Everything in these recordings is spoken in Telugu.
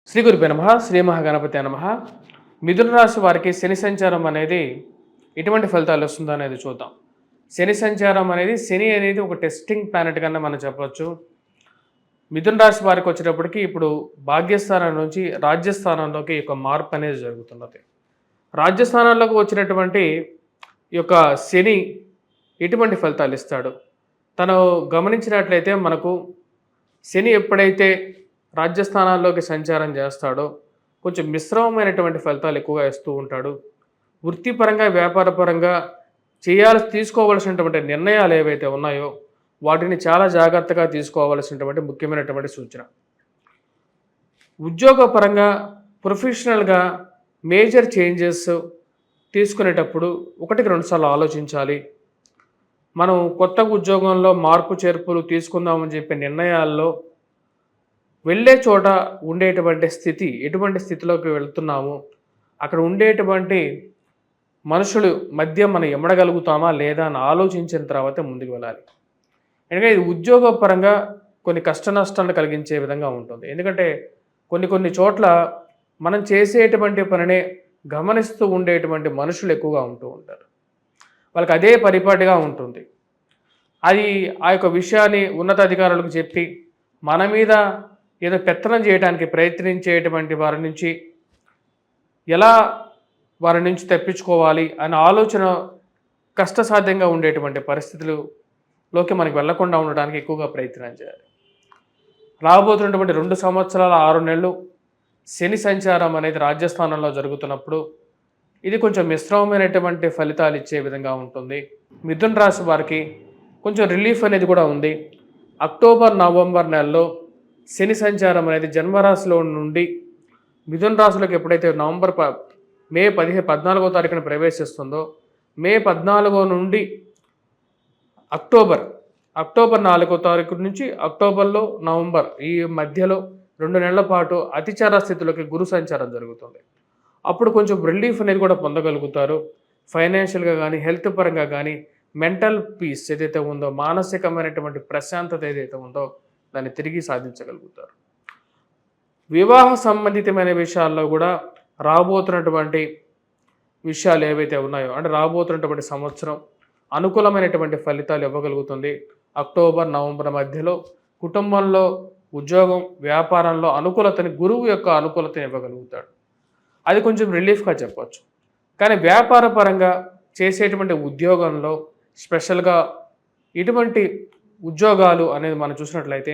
శ్రీ గురుభ్యో నమః శ్రీ మహాగణపతి నమః. మిథున రాశి వారికి శని సంచారం అనేది ఎటువంటి ఫలితాలు వస్తుందో అనేది చూద్దాం. శని సంచారం శని అనేది ఒక టెస్టింగ్ ప్లానెట్ కన్నా మనం చెప్పొచ్చు. మిథున రాశి వారికి వచ్చేటప్పటికి ఇప్పుడు భాగ్యస్థానం నుంచి రాజ్యస్థానంలోకి ఒక మార్పు అనేది జరుగుతున్నది. రాజ్యస్థానంలోకి వచ్చినటువంటి ఈ యొక్క శని ఎటువంటి ఫలితాలు ఇస్తాడు? తను గమనించినట్లయితే మనకు శని ఎప్పుడైతే రాజ్యస్థానాల్లోకి సంచారం చేస్తాడో కొంచెం మిశ్రమమైనటువంటి ఫలితాలు ఎక్కువగా ఇస్తూ ఉంటాడు. వృత్తిపరంగా వ్యాపారపరంగా తీసుకోవలసినటువంటి నిర్ణయాలు ఏవైతే ఉన్నాయో వాటిని చాలా జాగ్రత్తగా తీసుకోవాల్సినటువంటి ముఖ్యమైనటువంటి సూచన. ఉద్యోగపరంగా ప్రొఫెషనల్గా మేజర్ చేంజెస్ తీసుకునేటప్పుడు ఒకటికి రెండుసార్లు ఆలోచించాలి. మనం కొత్త ఉద్యోగంలో మార్పు చేర్పులు తీసుకుందామని చెప్పే నిర్ణయాల్లో వెళ్ళే చోట ఉండేటువంటి స్థితి, ఎటువంటి స్థితిలోకి వెళ్తున్నాము, అక్కడ ఉండేటువంటి మనుషులు మధ్య మనం ఎమడగలుగుతామా లేదా అని ఆలోచించిన తర్వాత ముందుకు వెళ్ళాలి. ఎందుకంటే ఇది ఉద్యోగపరంగా కొన్ని కష్ట నష్టాలను కలిగించే విధంగా ఉంటుంది. ఎందుకంటే కొన్ని చోట్ల మనం చేసేటువంటి పనినే గమనిస్తూ ఉండేటువంటి మనుషులు ఎక్కువగా ఉంటూ ఉంటారు. వాళ్ళకి అదే పరిపాటిగా ఉంటుంది. అది ఆ యొక్క విషయాన్ని ఉన్నతాధికారులకు చెప్పి మన మీద ఏదో పెత్తనం చేయడానికి ప్రయత్నించేటువంటి వారి నుంచి తప్పించుకోవాలి అనే ఆలోచన కష్టసాధ్యంగా ఉండేటువంటి పరిస్థితులలోకి మనకి వెళ్లకుండా ఉండడానికి ఎక్కువగా ప్రయత్నం చేయాలి. రాబోతున్నటువంటి 2 సంవత్సరాల 6 నెలలు శని సంచారం అనేది రాజ్యస్థానంలో జరుగుతున్నప్పుడు ఇది కొంచెం మిశ్రమమైనటువంటి ఫలితాలు ఇచ్చే విధంగా ఉంటుంది. మిథున రాశి వారికి కొంచెం రిలీఫ్ అనేది కూడా ఉంది. అక్టోబర్ నవంబర్ నెలలో శని సంచారం అనేది జన్మరాశిలో నుండి మిథున రాశిలోకి ఎప్పుడైతే మే 14వ తారీఖున ప్రవేశిస్తుందో మే 14 నుండి అక్టోబర్ 4వ తారీఖు నుంచి అక్టోబర్లో నవంబర్ ఈ మధ్యలో 2 నెలల పాటు అతిచార స్థితిలోకి గురు సంచారం జరుగుతుంది. అప్పుడు కొంచెం రిలీఫ్ అనేది కూడా పొందగలుగుతారు. ఫైనాన్షియల్గా కానీ హెల్త్ పరంగా కానీ మెంటల్ పీస్ ఏదైతే ఉందో, మానసికమైనటువంటి ప్రశాంతత ఏదైతే ఉందో దాన్ని తిరిగి సాధించగలుగుతారు. వివాహ సంబంధితమైన విషయాల్లో కూడా రాబోతున్నటువంటి విషయాలు ఏవైతే ఉన్నాయో అంటే రాబోతున్నటువంటి సంవత్సరం అనుకూలమైనటువంటి ఫలితాలు ఇవ్వగలుగుతుంది. అక్టోబర్ నవంబర్ మధ్యలో కుటుంబంలో, ఉద్యోగం, వ్యాపారంలో గురువు యొక్క అనుకూలతని ఇవ్వగలుగుతాడు. అది కొంచెం రిలీఫ్గా చెప్పచ్చు. కానీ వ్యాపార పరంగా చేసేటువంటి ఉద్యోగంలో స్పెషల్గా ఇటువంటి ఉద్యోగాలు అనేది మనం చూసినట్లయితే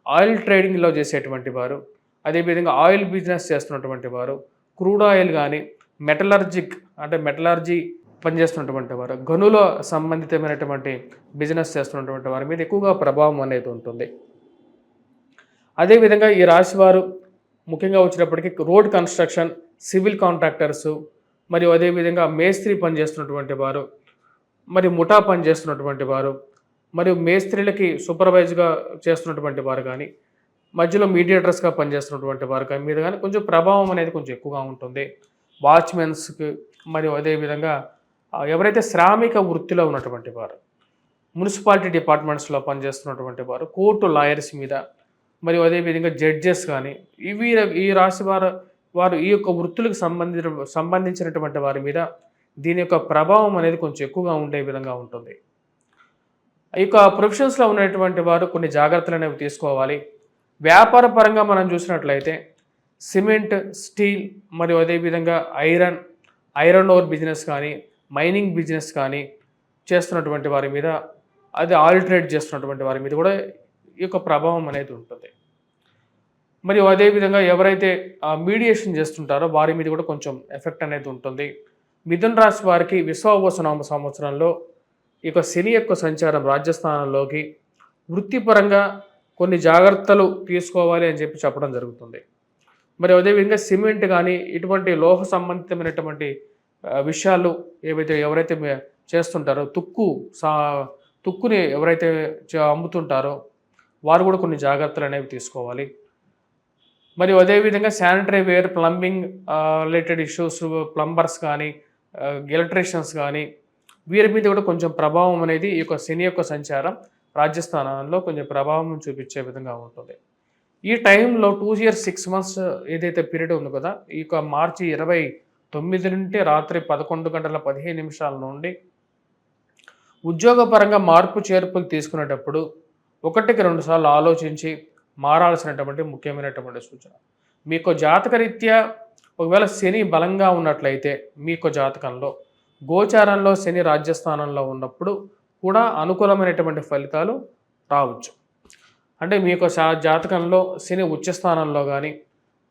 ఆయిల్ ట్రేడింగ్లో చేసేటువంటి వారు, అదేవిధంగా ఆయిల్ బిజినెస్ చేస్తున్నటువంటి వారు, క్రూడ్ ఆయిల్ కానీ మెటలర్జీ పనిచేస్తున్నటువంటి వారు, గనుల సంబంధితమైనటువంటి బిజినెస్ చేస్తున్నటువంటి వారి మీద ఎక్కువగా ప్రభావం అనేది ఉంటుంది. అదేవిధంగా ఈ రాశి వారు ముఖ్యంగా వచ్చినప్పటికీ రోడ్ కన్స్ట్రక్షన్, సివిల్ కాంట్రాక్టర్సు, మరియు అదేవిధంగా మేస్త్రి పనిచేస్తున్నటువంటి వారు, మరియు ముఠా పనిచేస్తున్నటువంటి వారు, మరియు మేస్త్రీలకి సూపర్వైజ్గా చేస్తున్నటువంటి వారు కానీ, మధ్యలో మీడియేటర్స్గా పనిచేస్తున్నటువంటి వారు కానీ మీద కానీ కొంచెం ప్రభావం అనేది కొంచెం ఎక్కువగా ఉంటుంది. వాచ్మెన్స్కి, మరియు అదేవిధంగా ఎవరైతే శ్రామిక వృత్తిలో ఉన్నటువంటి వారు, మున్సిపాలిటీ డిపార్ట్మెంట్స్లో పనిచేస్తున్నటువంటి వారు, కోర్టు లాయర్స్ మీద, మరియు అదేవిధంగా జడ్జెస్ కానీ ఈ రాశి వారు ఈ యొక్క వృత్తులకు సంబంధించినటువంటి వారి మీద దీని యొక్క ప్రభావం అనేది కొంచెం ఎక్కువగా ఉండే విధంగా ఉంటుంది. ఈ యొక్క ప్రొఫెషన్స్లో ఉన్నటువంటి వారు కొన్ని జాగ్రత్తలు అనేవి తీసుకోవాలి. వ్యాపార పరంగా మనం చూసినట్లయితే సిమెంట్, స్టీల్, మరియు అదేవిధంగా ఐరన్ ఓర్ బిజినెస్ కానీ, మైనింగ్ బిజినెస్ కానీ చేస్తున్నటువంటి వారి మీద, అది ఆయిల్ ట్రేడ్ చేస్తున్నటువంటి వారి మీద కూడా ఈ యొక్క ప్రభావం అనేది ఉంటుంది. మరియు అదేవిధంగా ఎవరైతే మీడియేషన్ చేస్తుంటారో వారి మీద కూడా కొంచెం ఎఫెక్ట్ అనేది ఉంటుంది. మిథున రాశి వారికి విశ్వావసునామ సంవత్సరంలో ఈ యొక్క శని యొక్క సంచారం రాజ్యస్థానంలోకి వృత్తిపరంగా కొన్ని జాగ్రత్తలు తీసుకోవాలి అని చెప్పడం జరుగుతుంది. మరి అదేవిధంగా సిమెంట్ కానీ ఇటువంటి లోహ సంబంధితమైనటువంటి విషయాలు ఎవరైతే చేస్తుంటారో, తుక్కుని ఎవరైతే అమ్ముతుంటారో వారు కూడా కొన్ని జాగ్రత్తలు అనేవి తీసుకోవాలి. మరియు అదేవిధంగా sanitary ware, plumbing related issues, plumbers కానీ, ఎలక్ట్రీషియన్స్ కానీ వీరి మీద కూడా కొంచెం ప్రభావం అనేది ఈ యొక్క శని యొక్క సంచారం రాజ్యస్థానంలో కొంచెం ప్రభావం చూపించే విధంగా ఉంటుంది. ఈ టైంలో 2 ఇయర్స్ 6 మంత్స్ ఏదైతే పీరియడ్ ఉందో కదా, ఈ యొక్క మార్చి 29 నుండి రాత్రి 11 గంటల 15 నిమిషాల నుండి ఉద్యోగపరంగా మార్పు చేర్పులు తీసుకునేటప్పుడు ఒకటికి 2 సార్లు ఆలోచించి మారాల్సినటువంటి ముఖ్యమైనటువంటి సూచన. మీకు జాతకరీత్యా ఒకవేళ శని బలంగా ఉన్నట్లయితే మీకు జాతకంలో గోచారంలో శని రాజ్యస్థానంలో ఉన్నప్పుడు కూడా అనుకూలమైనటువంటి ఫలితాలు రావచ్చు. అంటే మీ యొక్క జాతకంలో శని ఉచ్చ స్థానంలో కానీ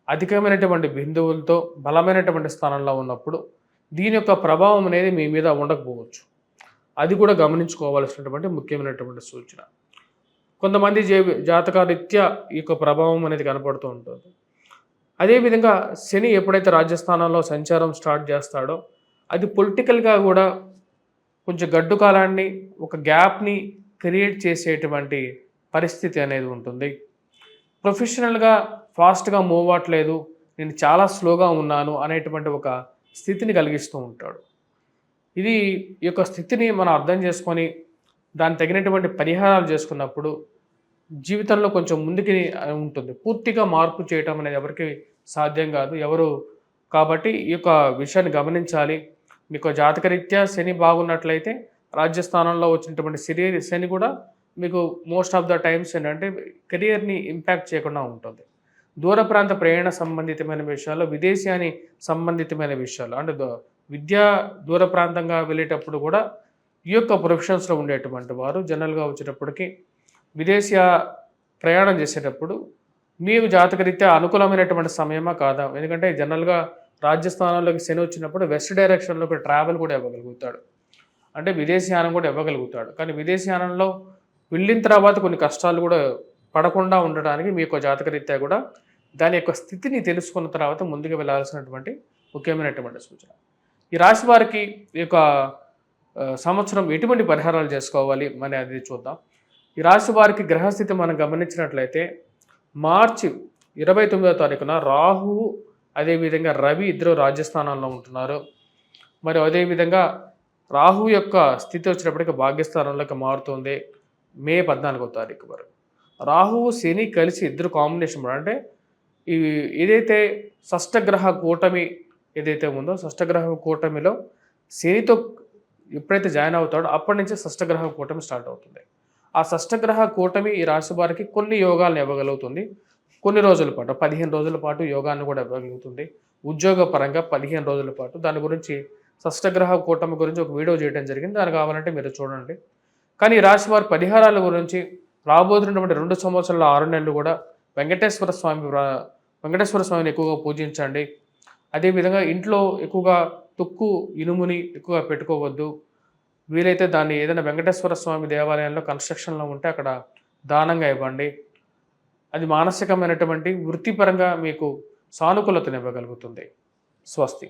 అధికమైనటువంటి బిందువులతో బలమైనటువంటి స్థానంలో ఉన్నప్పుడు దీని యొక్క ప్రభావం అనేది మీ మీద ఉండకపోవచ్చు. అది కూడా గమనించుకోవాల్సినటువంటి ముఖ్యమైనటువంటి సూచన. కొంతమంది జాతకరీత్యా ఈ యొక్క ప్రభావం అనేది కనపడుతూ ఉంటుంది. అదేవిధంగా శని ఎప్పుడైతే రాజ్యస్థానంలో సంచారం స్టార్ట్ చేస్తాడో అది పొలిటికల్గా కూడా కొంచెం గడ్డు కాలాన్ని, ఒక గ్యాప్ని క్రియేట్ చేసేటువంటి పరిస్థితి అనేది ఉంటుంది. ప్రొఫెషనల్గా ఫాస్ట్గా మూవ్ అవ్వట్లేదు, నేను చాలా స్లోగా ఉన్నాను అనేటువంటి ఒక స్థితిని కలిగిస్తూ ఉంటాడు. ఇది ఈ యొక్క స్థితిని మనం అర్థం చేసుకొని దానికి తగినటువంటి పరిహారాలు చేసుకున్నప్పుడు జీవితంలో కొంచెం ముందుకి ఉంటుంది. పూర్తిగా మార్పు చేయటం అనేది ఎవరికి సాధ్యం కాదు ఎవరు. కాబట్టి ఈ యొక్క విషయాన్ని గమనించాలి. మీకు జాతకరీత్యా శని బాగున్నట్లయితే రాజ్యస్థానంలో వచ్చినటువంటి శని కూడా మీకు మోస్ట్ ఆఫ్ ద టైమ్స్ ఏంటంటే కెరియర్ని ఇంపాక్ట్ చేయకుండా ఉంటుంది. దూర ప్రాంత ప్రయాణ సంబంధితమైన విషయాల్లో, విదేశీయాని సంబంధితమైన విషయాలు అంటే విద్యా దూర ప్రాంతంగా వెళ్ళేటప్పుడు కూడా ఈ యొక్క ప్రొఫెషన్స్లో ఉండేటువంటి వారు జనరల్గా వచ్చేటప్పటికి విదేశీయ ప్రయాణం చేసేటప్పుడు మీకు జాతకరీత్యా అనుకూలమైనటువంటి సమయమా కాదా? ఎందుకంటే జనరల్గా రాజస్థానంలోకి శని వచ్చినప్పుడు వెస్ట్ డైరెక్షన్లోకి ట్రావెల్ కూడా ఇవ్వగలుగుతాడు, అంటే విదేశీయానం కూడా ఇవ్వగలుగుతాడు. కానీ విదేశీయానంలో వెళ్ళిన తర్వాత కొన్ని కష్టాలు కూడా పడకుండా ఉండడానికి మీ యొక్క జాతకరీత్యా కూడా దాని యొక్క స్థితిని తెలుసుకున్న తర్వాత ముందుకు వెళ్ళాల్సినటువంటి ముఖ్యమైనటువంటి సూచన. ఈ రాశి వారికి ఈ యొక్క సంవత్సరం ఎటువంటి పరిహారాలు చేసుకోవాలి అని అది చూద్దాం. ఈ రాశి వారికి గ్రహస్థితి మనం గమనించినట్లయితే మార్చి 29వ తారీఖున రాహువు అదేవిధంగా రవి ఇద్దరు రాజ్యస్థానాల్లో ఉంటున్నారు. మరి అదేవిధంగా రాహు యొక్క స్థితి వచ్చినప్పటికీ భాగ్యస్థానంలోకి మారుతుంది మే 14వ తారీఖు వరకు. రాహువు శని కలిసి ఇద్దరు కాంబినేషన్ అంటే ఈ ఏదైతే షష్టగ్రహ కూటమి ఏదైతే ఉందో షష్టగ్రహ కూటమిలో శనితో ఎప్పుడైతే జాయిన్ అవుతాడో అప్పటి నుంచి షష్టగ్రహ కూటమి స్టార్ట్ అవుతుంది. ఆ షష్టగ్రహ కూటమి ఈ రాశి వారికి కొన్ని యోగాలను ఇవ్వగలుగుతుంది. కొన్ని రోజుల పాటు 15 రోజుల పాటు యోగాన్ని కూడా ఇవ్వగలుగుతుంది. ఉద్యోగపరంగా 15 రోజుల పాటు. దాని గురించి షష్టగ్రహ కూటమి గురించి ఒక వీడియో చేయడం జరిగింది, దాన్ని కావాలంటే మీరు చూడండి. కానీ ఈ రాశి వారి పరిహారాల గురించి రాబోతున్నటువంటి 2 సంవత్సరాల 6 నెలలు కూడా వెంకటేశ్వర స్వామిని ఎక్కువగా పూజించండి. అదేవిధంగా ఇంట్లో ఎక్కువగా తుక్కు ఇనుముని ఎక్కువగా పెట్టుకోవద్దు. వీలైతే దాన్ని ఏదైనా వెంకటేశ్వర స్వామి దేవాలయంలో కన్స్ట్రక్షన్లో ఉంటే అక్కడ దానంగా ఇవ్వండి. అది మానసికమైనటువంటి వృత్తిపరంగా మీకు సానుకూలతను ఇవ్వగలుగుతుంది. స్వస్తి.